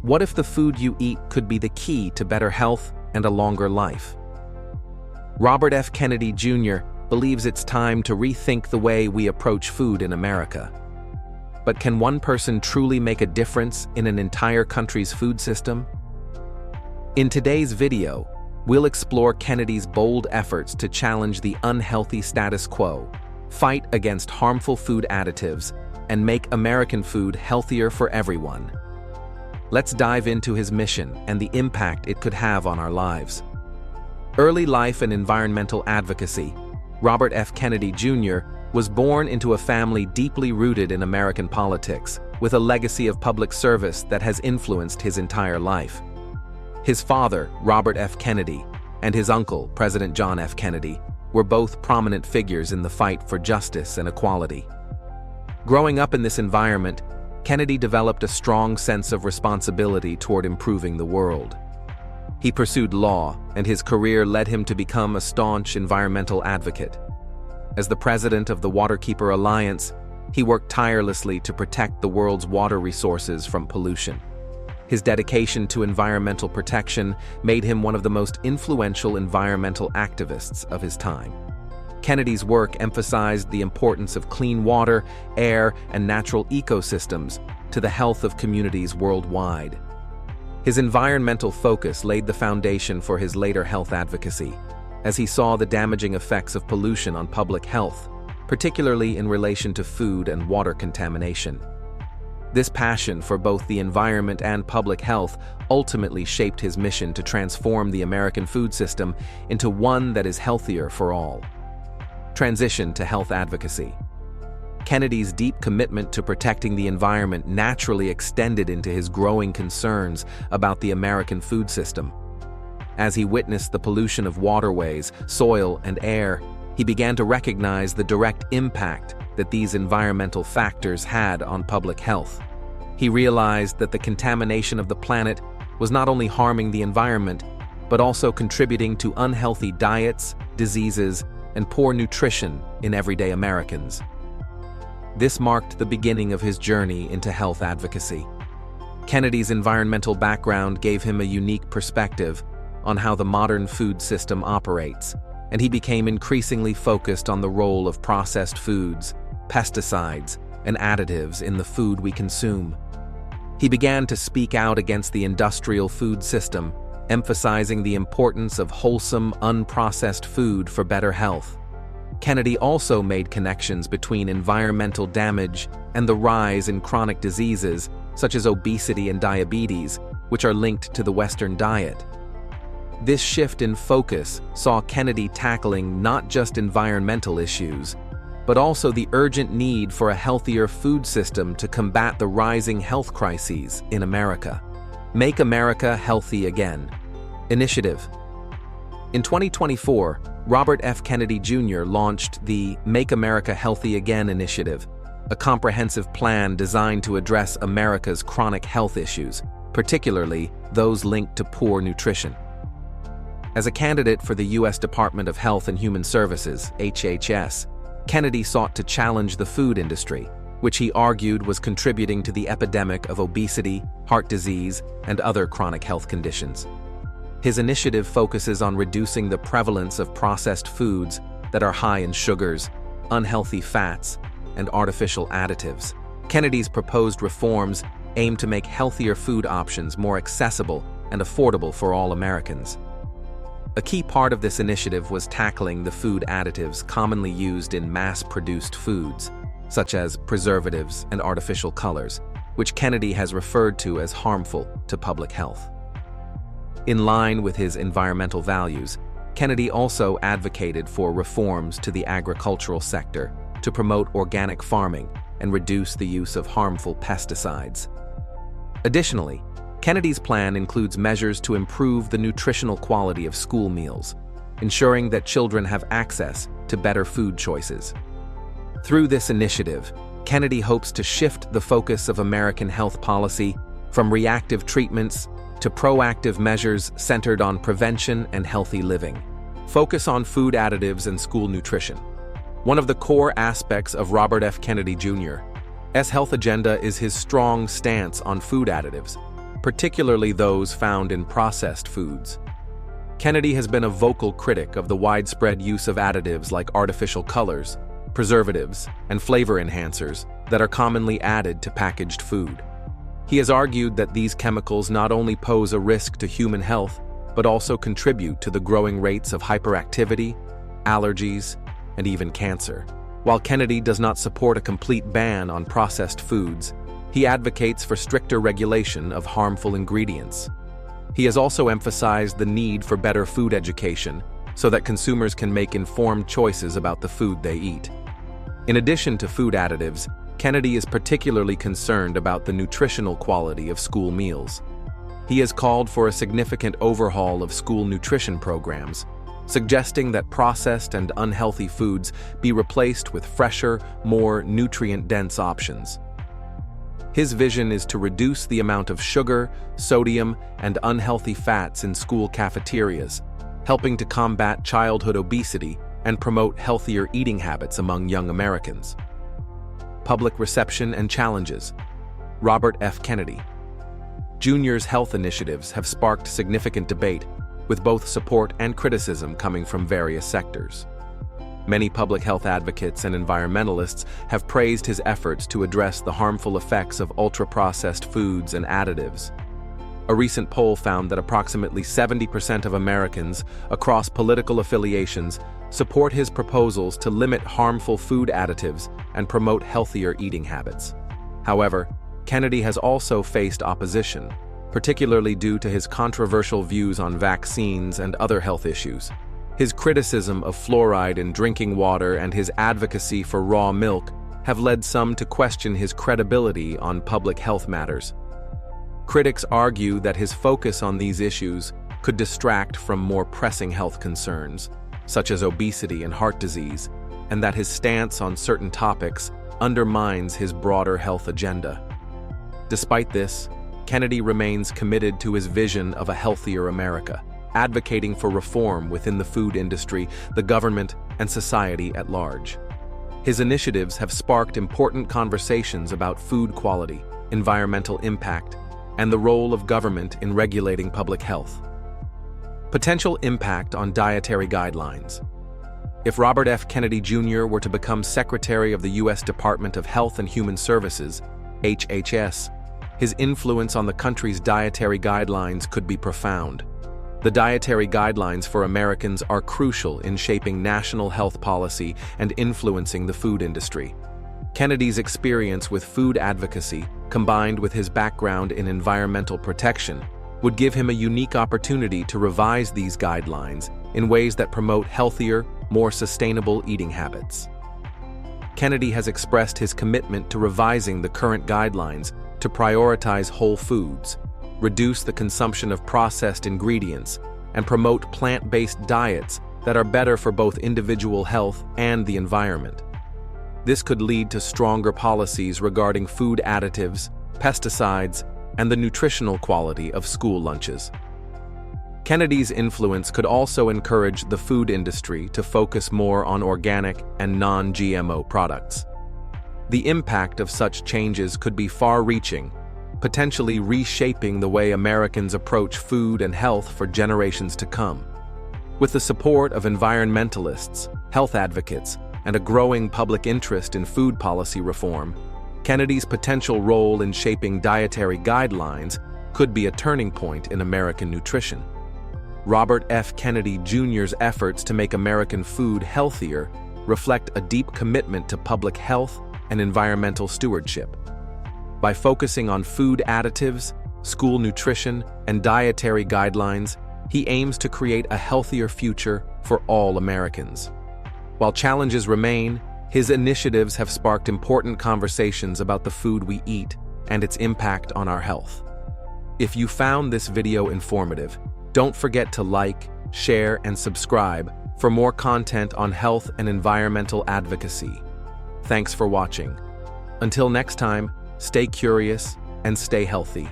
What if the food you eat could be the key to better health and a longer life? Robert F. Kennedy Jr. believes it's time to rethink the way we approach food in America. But can one person truly make a difference in an entire country's food system? In today's video, we'll explore Kennedy's bold efforts to challenge the unhealthy status quo, fight against harmful food additives, and make American food healthier for everyone. Let's dive into his mission and the impact it could have on our lives. Early life and environmental advocacy. Robert F. Kennedy Jr. was born into a family deeply rooted in American politics, with a legacy of public service that has influenced his entire life. His father, Robert F. Kennedy, and his uncle, President John F. Kennedy, were both prominent figures in the fight for justice and equality. Growing up in this environment, Kennedy developed a strong sense of responsibility toward improving the world. He pursued law, and his career led him to become a staunch environmental advocate. As the president of the Waterkeeper Alliance, he worked tirelessly to protect the world's water resources from pollution. His dedication to environmental protection made him one of the most influential environmental activists of his time. Kennedy's work emphasized the importance of clean water, air, and natural ecosystems to the health of communities worldwide. His environmental focus laid the foundation for his later health advocacy, as he saw the damaging effects of pollution on public health, particularly in relation to food and water contamination. This passion for both the environment and public health ultimately shaped his mission to transform the American food system into one that is healthier for all. Transition to health advocacy. Kennedy's deep commitment to protecting the environment naturally extended into his growing concerns about the American food system. As he witnessed the pollution of waterways, soil, and air, he began to recognize the direct impact that these environmental factors had on public health. He realized that the contamination of the planet was not only harming the environment, but also contributing to unhealthy diets, diseases, and poor nutrition in everyday Americans. This marked the beginning of his journey into health advocacy. Kennedy's environmental background gave him a unique perspective on how the modern food system operates, and he became increasingly focused on the role of processed foods, pesticides, and additives in the food we consume. He began to speak out against the industrial food system, emphasizing the importance of wholesome, unprocessed food for better health. Kennedy also made connections between environmental damage and the rise in chronic diseases such as obesity and diabetes, which are linked to the Western diet. This shift in focus saw Kennedy tackling not just environmental issues, but also the urgent need for a healthier food system to combat the rising health crises in America. Make America Healthy Again initiative. In 2024, Robert F. Kennedy Jr. launched the Make America Healthy Again initiative, a comprehensive plan designed to address America's chronic health issues, particularly those linked to poor nutrition. As a candidate for the U.S. Department of Health and Human Services, HHS, Kennedy sought to challenge the food industry, which he argued was contributing to the epidemic of obesity, heart disease, and other chronic health conditions. His initiative focuses on reducing the prevalence of processed foods that are high in sugars, unhealthy fats, and artificial additives. Kennedy's proposed reforms aim to make healthier food options more accessible and affordable for all Americans. A key part of this initiative was tackling the food additives commonly used in mass-produced foods, such as preservatives and artificial colors, which Kennedy has referred to as harmful to public health. In line with his environmental values, Kennedy also advocated for reforms to the agricultural sector to promote organic farming and reduce the use of harmful pesticides. Additionally, Kennedy's plan includes measures to improve the nutritional quality of school meals, ensuring that children have access to better food choices. Through this initiative, Kennedy hopes to shift the focus of American health policy from reactive treatments to proactive measures centered on prevention and healthy living. Focus on food additives and school nutrition. One of the core aspects of Robert F. Kennedy Jr.'s health agenda is his strong stance on food additives. particularly those found in processed foods. Kennedy has been a vocal critic of the widespread use of additives like artificial colors, preservatives, and flavor enhancers that are commonly added to packaged food. He has argued that these chemicals not only pose a risk to human health, but also contribute to the growing rates of hyperactivity, allergies, and even cancer. While Kennedy does not support a complete ban on processed foods, he advocates for stricter regulation of harmful ingredients. He has also emphasized the need for better food education so that consumers can make informed choices about the food they eat. In addition to food additives, Kennedy is particularly concerned about the nutritional quality of school meals. He has called for a significant overhaul of school nutrition programs, suggesting that processed and unhealthy foods be replaced with fresher, more nutrient-dense options. His vision is to reduce the amount of sugar, sodium, and unhealthy fats in school cafeterias, helping to combat childhood obesity and promote healthier eating habits among young Americans. Public reception and challenges. Robert F. Kennedy Jr.'s health initiatives have sparked significant debate, with both support and criticism coming from various sectors. Many public health advocates and environmentalists have praised his efforts to address the harmful effects of ultra-processed foods and additives. A recent poll found that approximately 70% of Americans across political affiliations support his proposals to limit harmful food additives and promote healthier eating habits. However, Kennedy has also faced opposition, particularly due to his controversial views on vaccines and other health issues. His criticism of fluoride in drinking water and his advocacy for raw milk have led some to question his credibility on public health matters. Critics argue that his focus on these issues could distract from more pressing health concerns, such as obesity and heart disease, and that his stance on certain topics undermines his broader health agenda. Despite this, Kennedy remains committed to his vision of a healthier America, advocating for reform within the food industry, the government, and society at large. His initiatives have sparked important conversations about food quality, environmental impact, and the role of government in regulating public health. Potential impact on dietary guidelines. If Robert F. Kennedy Jr. were to become Secretary of the U.S. Department of Health and Human Services, HHS, his influence on the country's dietary guidelines could be profound. The dietary guidelines for Americans are crucial in shaping national health policy and influencing the food industry. Kennedy's experience with food advocacy, combined with his background in environmental protection, would give him a unique opportunity to revise these guidelines in ways that promote healthier, more sustainable eating habits. Kennedy has expressed his commitment to revising the current guidelines to prioritize whole foods, reduce the consumption of processed ingredients, and promote plant-based diets that are better for both individual health and the environment. This could lead to stronger policies regarding food additives, pesticides, and the nutritional quality of school lunches. Kennedy's influence could also encourage the food industry to focus more on organic and non-GMO products. The impact of such changes could be far-reaching, potentially reshaping the way Americans approach food and health for generations to come. With the support of environmentalists, health advocates, and a growing public interest in food policy reform, Kennedy's potential role in shaping dietary guidelines could be a turning point in American nutrition. Robert F. Kennedy Jr.'s efforts to make American food healthier reflect a deep commitment to public health and environmental stewardship. By focusing on food additives, school nutrition, and dietary guidelines, he aims to create a healthier future for all Americans. While challenges remain, his initiatives have sparked important conversations about the food we eat and its impact on our health. If you found this video informative, don't forget to like, share, and subscribe for more content on health and environmental advocacy. Thanks for watching. Until next time, stay curious and stay healthy.